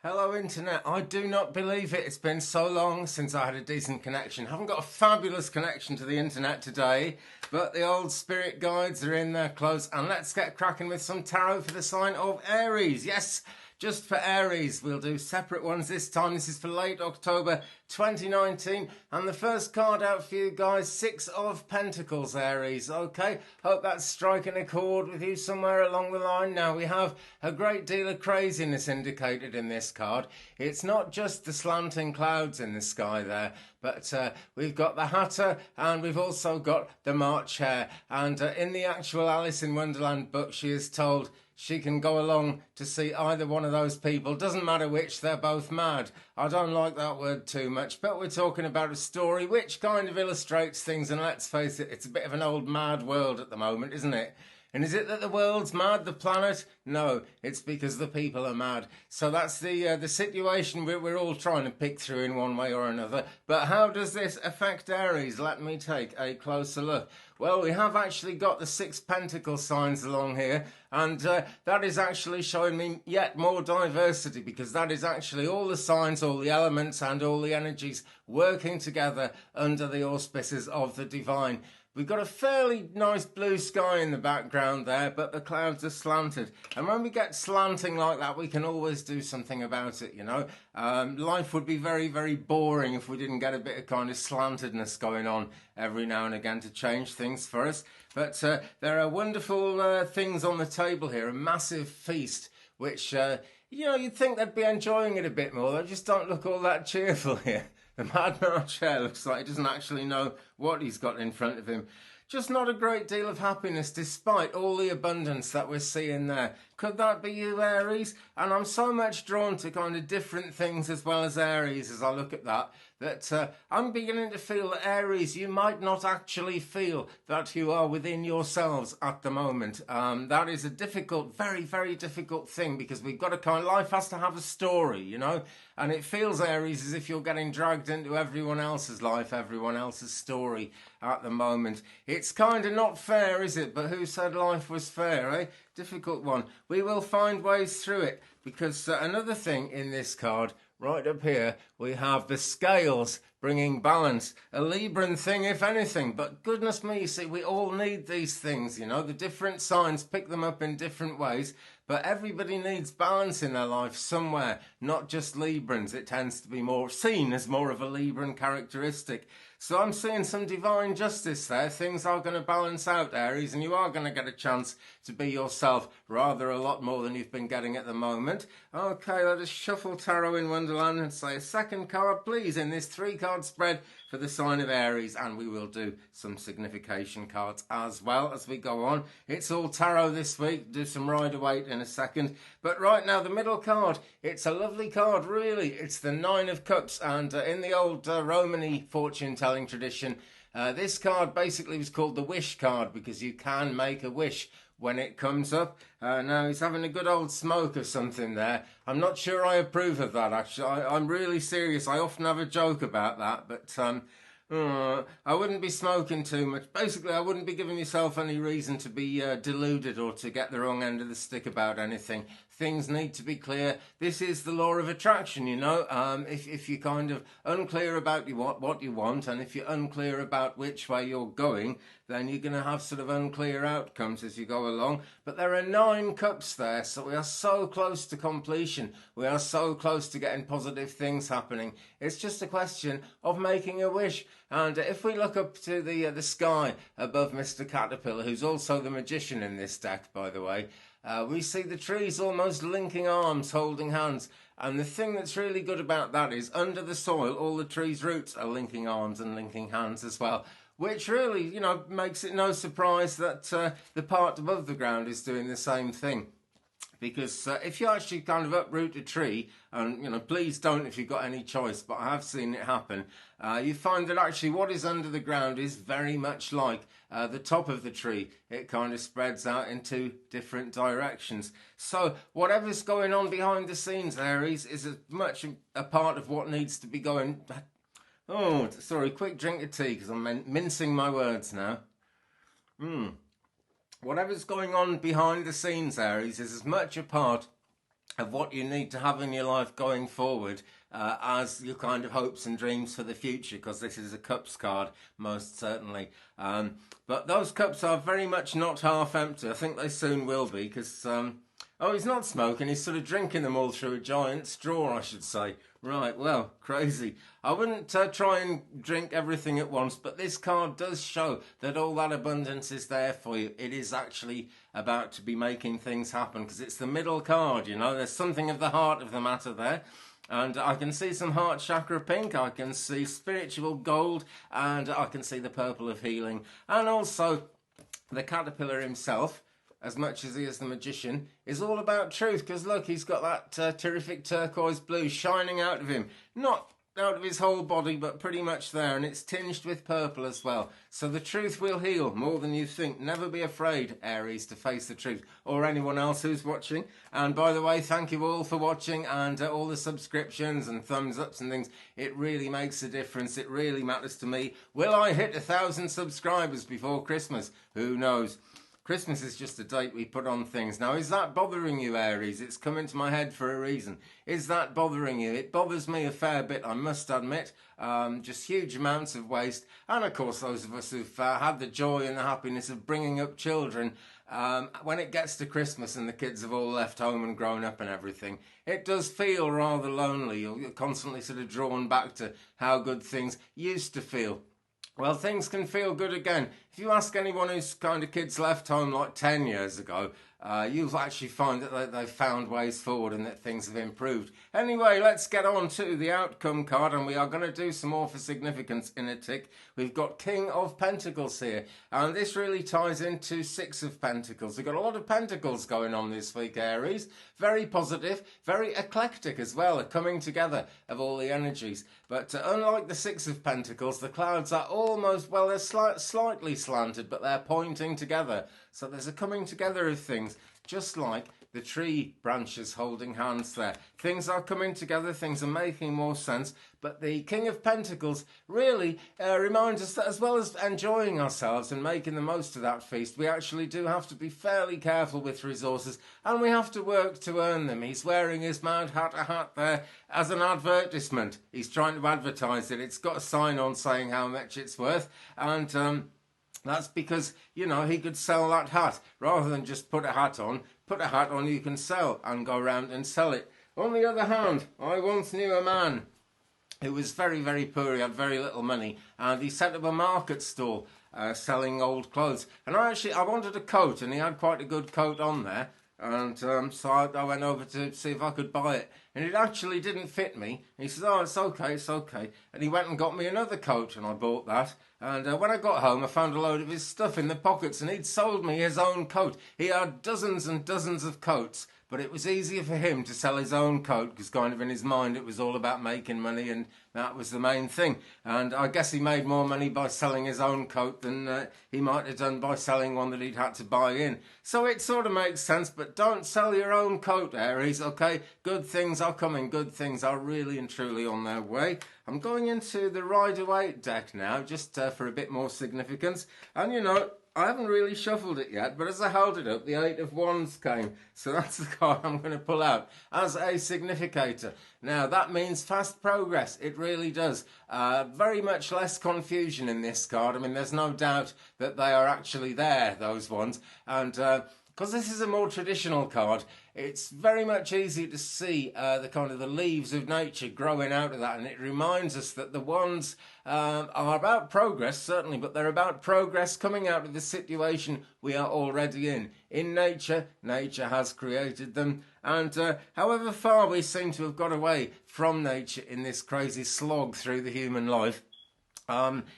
Hello internet, I do not believe it. It's been so long since I had a decent connection. Haven't got a fabulous connection to the internet today, but the old spirit guides are in there close, and let's get cracking with some tarot for the sign of Aries. Yes, just for Aries. We'll do separate ones this time. This is for late October 2019, and the first card out for you guys, Six of Pentacles, Aries. Okay, hope that's striking a chord with you somewhere along the line. Now, we have a great deal of craziness indicated in this card. It's not just the slanting clouds in the sky there, but we've got the Hatter and we've also got the March Hare. And in the actual Alice in Wonderland book, she is told she can go along to see either one of those people. Doesn't matter which, they're both mad. I don't like that word too much, but we're talking about a story which kind of illustrates things, and let's face it, it's a bit of an old mad world at the moment, isn't it? And is it that the world's mad, the planet? No, it's because the people are mad. So that's the situation we're all trying to pick through in one way or another. But how does this affect Aries? Let me take a closer look. Well, we have actually got the Six Pentacle signs along here, and that is actually showing me yet more diversity, because that is actually all the signs, all the elements, and all the energies working together under the auspices of the divine. We've got a fairly nice blue sky in the background there, but the clouds are slanted. And when we get slanting like that, we can always do something about it, you know. Life would be very, very boring if we didn't get a bit of kind of slantedness going on every now and again to change things for us. But there are wonderful things on the table here, a massive feast, which, you know, you'd think they'd be enjoying it a bit more. They just don't look all that cheerful here. The Mad March Hare looks like he doesn't actually know what he's got in front of him. Just not a great deal of happiness despite all the abundance that we're seeing there. Could that be you, Aries? And I'm so much drawn to kind of different things as well as Aries as I look at that, that I'm beginning to feel that Aries, you might not actually feel that you are within yourselves at the moment. That is a difficult, very, very difficult thing, because we've got to kind of, life has to have a story, you know, and it feels, Aries, as if you're getting dragged into everyone else's life, everyone else's story at the moment. It's kind of not fair, is it? But who said life was fair, eh? Difficult one. We will find ways through it, because another thing in this card, right up here, we have the scales bringing balance. A Libran thing, if anything, but goodness me, you see, we all need these things, you know. The different signs pick them up in different ways, but everybody needs balance in their life somewhere, not just Librans. It tends to be more seen as more of a Libran characteristic. So I'm seeing some divine justice there. Things are going to balance out, Aries, and you are going to get a chance to be yourself, rather a lot more than you've been getting at the moment. Okay, let us shuffle Tarot in Wonderland and say a second card, please, in this 3-card spread for the sign of Aries, and we will do some signification cards as well as we go on. It's all tarot this week. Do some Rider-Waite in a second, but right now the middle card, it's a lovely card, really. It's the 9 of Cups, and in the old Romany fortune telling tradition, this card basically was called the wish card, because you can make a wish when it comes up. Now he's having a good old smoke or something there. I'm not sure I approve of that, actually. I'm really serious. I often have a joke about that, but I wouldn't be smoking too much. Basically, I wouldn't be giving yourself any reason to be deluded or to get the wrong end of the stick about anything. Things need to be clear. This is the law of attraction, you know. If you're kind of unclear about what you want, and if you're unclear about which way you're going, then you're going to have sort of unclear outcomes as you go along. But there are 9 cups there, so we are so close to completion. We are so close to getting positive things happening. It's just a question of making a wish. And if we look up to the sky above Mr. Caterpillar, who's also the magician in this deck, by the way, we see the trees almost linking arms, holding hands. And the thing that's really good about that is, under the soil, all the trees' roots are linking arms and linking hands as well, which really, you know, makes it no surprise that the part above the ground is doing the same thing. Because if you actually kind of uproot a tree, and, you know, please don't if you've got any choice, but I have seen it happen, you find that actually what is under the ground is very much like the top of the tree. It kind of spreads out into different directions. So whatever's going on behind the scenes, Aries, is as much a part of what needs to be going. Oh, sorry, quick drink of tea, because I'm mincing my words now. Whatever's going on behind the scenes, Aries, is as much a part of what you need to have in your life going forward as your kind of hopes and dreams for the future, because this is a cups card, most certainly. But those cups are very much not half empty. I think they soon will be, because oh, he's not smoking, he's sort of drinking them all through a giant straw, I should say. Right, well, crazy. I wouldn't try and drink everything at once, but this card does show that all that abundance is there for you. It is actually about to be making things happen, because it's the middle card, you know. There's something of the heart of the matter there. And I can see some heart chakra pink, I can see spiritual gold, and I can see the purple of healing. And also the caterpillar himself, as much as he is the magician, is all about truth. Because look, he's got that terrific turquoise blue shining out of him. Not out of his whole body, but pretty much there. And it's tinged with purple as well. So the truth will heal more than you think. Never be afraid, Aries, to face the truth. Or anyone else who's watching. And by the way, thank you all for watching. And all the subscriptions and thumbs ups and things. It really makes a difference. It really matters to me. Will I hit 1,000 subscribers before Christmas? Who knows? Christmas is just a date we put on things. Now, is that bothering you, Aries? It's come into my head for a reason. Is that bothering you? It bothers me a fair bit, I must admit. Just huge amounts of waste. And, of course, those of us who've had the joy and the happiness of bringing up children, when it gets to Christmas and the kids have all left home and grown up and everything, it does feel rather lonely. You're constantly sort of drawn back to how good things used to feel. Well, things can feel good again. If you ask anyone who's kind of kids left home like 10 years ago, you'll actually find that they've found ways forward and that things have improved. Anyway, let's get on to the outcome card, and we are going to do some more for significance in a tick. We've got King of Pentacles here, and this really ties into Six of Pentacles. We've got a lot of pentacles going on this week, Aries. Very positive, very eclectic as well, a coming together of all the energies. But unlike the Six of Pentacles, the clouds are almost, well, they're slightly slanted, but they're pointing together. So there's a coming together of things, just like the tree branches holding hands there. Things are coming together, things are making more sense, but the King of Pentacles really reminds us that as well as enjoying ourselves and making the most of that feast, we actually do have to be fairly careful with resources, and we have to work to earn them. He's wearing his Mad Hatter hat there as an advertisement. He's trying to advertise it. It's got a sign on saying how much it's worth, and that's because, you know, he could sell that hat. Rather than just put a hat on you can sell and go around and sell it. On the other hand, I once knew a man who was very, very poor. He had very little money, and he set up a market stall selling old clothes. And I wanted a coat, and he had quite a good coat on there. And so I went over to see if I could buy it. And it actually didn't fit me. And he said, oh, it's okay, it's okay. And he went and got me another coat, and I bought that. And when I got home, I found a load of his stuff in the pockets, and he'd sold me his own coat. He had dozens and dozens of coats, but it was easier for him to sell his own coat, because kind of in his mind it was all about making money, and that was the main thing. And I guess he made more money by selling his own coat than he might have done by selling one that he'd had to buy in. So it sort of makes sense, but don't sell your own coat, Aries, okay? Good things are coming. Good things are really and truly on their way. I'm going into the Rider-Waite deck now, just for a bit more significance. And, you know, I haven't really shuffled it yet, but as I held it up, the Eight of Wands came. So that's the card I'm going to pull out as a significator. Now, that means fast progress. It really does. Very much less confusion in this card. I mean, there's no doubt that they are actually there, those ones. And because this is a more traditional card, it's very much easy to see the kind of the leaves of nature growing out of that, and it reminds us that the wands are about progress, certainly, but they're about progress coming out of the situation we are already in. In nature, nature has created them, and however far we seem to have got away from nature in this crazy slog through the human life,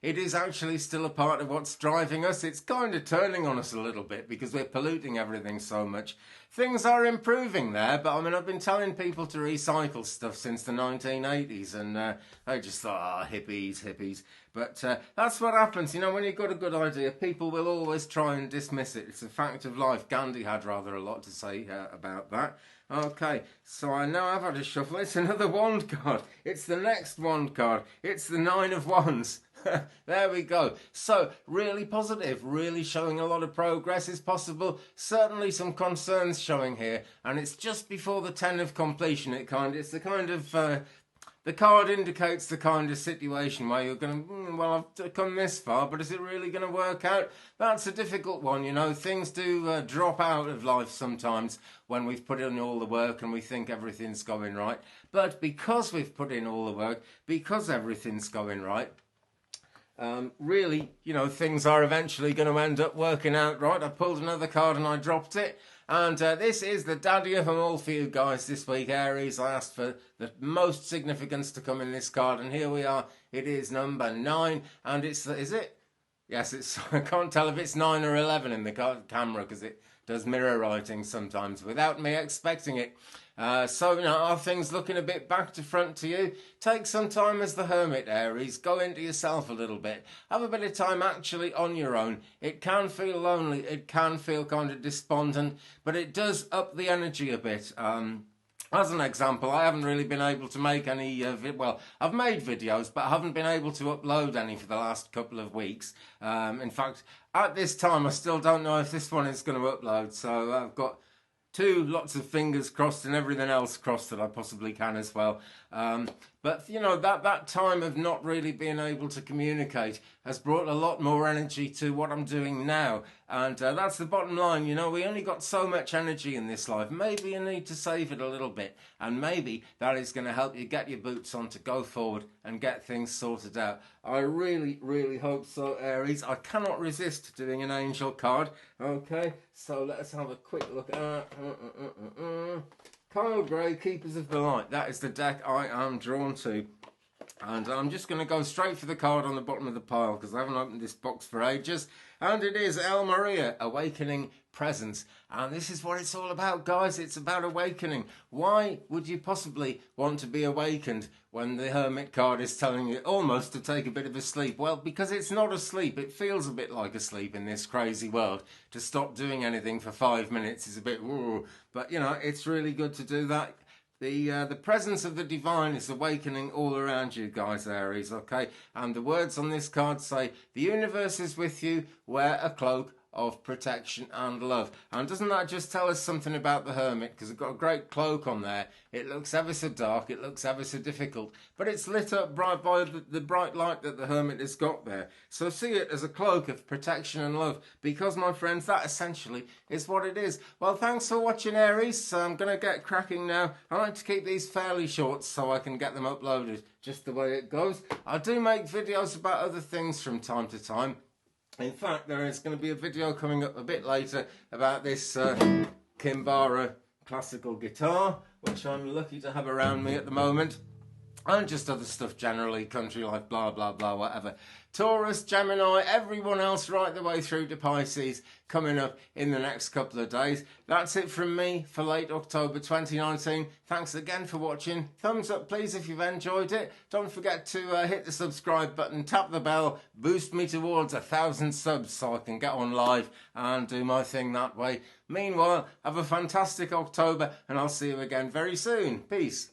it is actually still a part of what's driving us. It's kind of turning on us a little bit because we're polluting everything so much. Things are improving there, but I mean, I've been telling people to recycle stuff since the 1980s, and they just thought, oh, hippies. But that's what happens, you know, when you've got a good idea, people will always try and dismiss it. It's a fact of life. Gandhi had rather a lot to say about that. Okay, so I know I've had a shuffle. It's another wand card. It's the next wand card. It's the Nine of Wands. There we go. So, really positive, really showing a lot of progress is possible. Certainly some concerns showing here. And it's just before the 10 of completion. It's the kind of... the card indicates the kind of situation where you're going to, well, I've come this far, but is it really going to work out? That's a difficult one, you know. Things do drop out of life sometimes when we've put in all the work and we think everything's going right. But because we've put in all the work, because everything's going right, really, you know, things are eventually going to end up working out right. I pulled another card and I dropped it. And this is the daddy of them all for you guys this week, Aries. I asked for the most significance to come in this card, and here we are. It is number 9, and it's, is it? Yes, it's, I can't tell if it's 9 or 11 in the camera because it does mirror writing sometimes without me expecting it. So, you know, are things looking a bit back to front to you? Take some time as the Hermit, Aries. Go into yourself a little bit. Have a bit of time actually on your own. It can feel lonely. It can feel kind of despondent, but it does up the energy a bit. As an example, I haven't really been able to make any, well, I've made videos, but I haven't been able to upload any for the last couple of weeks. In fact, at this time, I still don't know if this one is going to upload, so I've got lots of fingers crossed and everything else crossed that I possibly can as well. But, you know, that time of not really being able to communicate has brought a lot more energy to what I'm doing now. And that's the bottom line, you know, we only got so much energy in this life. Maybe you need to save it a little bit. And maybe that is going to help you get your boots on to go forward and get things sorted out. I really, really hope so, Aries. I cannot resist doing an angel card. Okay, so let's have a quick look at... Kyle Gray, Keepers of the Light. That is the deck I am drawn to. And I'm just going to go straight for the card on the bottom of the pile because I haven't opened this box for ages. And it is El Maria, Awakening Presence. And this is what it's all about, guys. It's about awakening. Why would you possibly want to be awakened when the Hermit card is telling you almost to take a bit of a sleep? Well, because it's not a sleep. It feels a bit like a sleep in this crazy world. To stop doing anything for 5 minutes is a bit, woo. But, you know, it's really good to do that. The presence of the divine is awakening all around you, guys, Aries, okay? And the words on this card say, the universe is with you, wear a cloak of protection and love. And doesn't that just tell us something about the Hermit? Because it's got a great cloak on there. It looks ever so dark, it looks ever so difficult, but it's lit up bright by the bright light that the Hermit has got there. So see it as a cloak of protection and love, because, my friends, that essentially is what it is. Well, thanks for watching, Aries. So I'm going to get cracking now. I like to keep these fairly short so I can get them uploaded just the way it goes. I do make videos about other things from time to time. In fact, there is going to be a video coming up a bit later about this Kimbara classical guitar, which I'm lucky to have around me at the moment. And just other stuff generally, country life, blah, blah, blah, whatever. Taurus, Gemini, everyone else right the way through to Pisces coming up in the next couple of days. That's it from me for late October 2019. Thanks again for watching. Thumbs up, please, if you've enjoyed it. Don't forget to hit the subscribe button, tap the bell, boost me towards 1,000 subs so I can get on live and do my thing that way. Meanwhile, have a fantastic October and I'll see you again very soon. Peace.